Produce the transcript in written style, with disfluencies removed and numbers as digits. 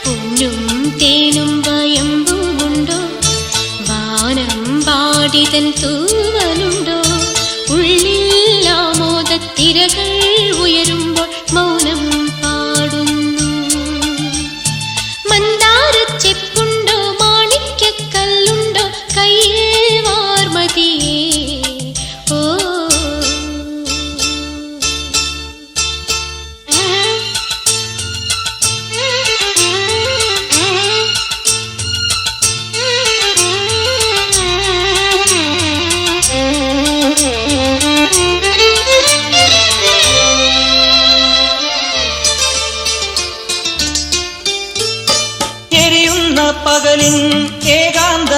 പൊന്നും തേനും വയമ്പുമുണ്ടോ, വാനം പാടിതൻ തൂവലുണ്ടോ, ഉള്ളിൽ ആമോദത്തിരകൾ ഉയരുമ്പോൾ മൗനം പാടുന്നു. മന്ദാരച്ചെപ്പുണ്ടോ, മാണിക്യക്കല്ലുണ്ടോ, കയ്യിൽ വാർമതിയേ. ഓ എരിയുന്ന പകലിൻ ഏകാന്ത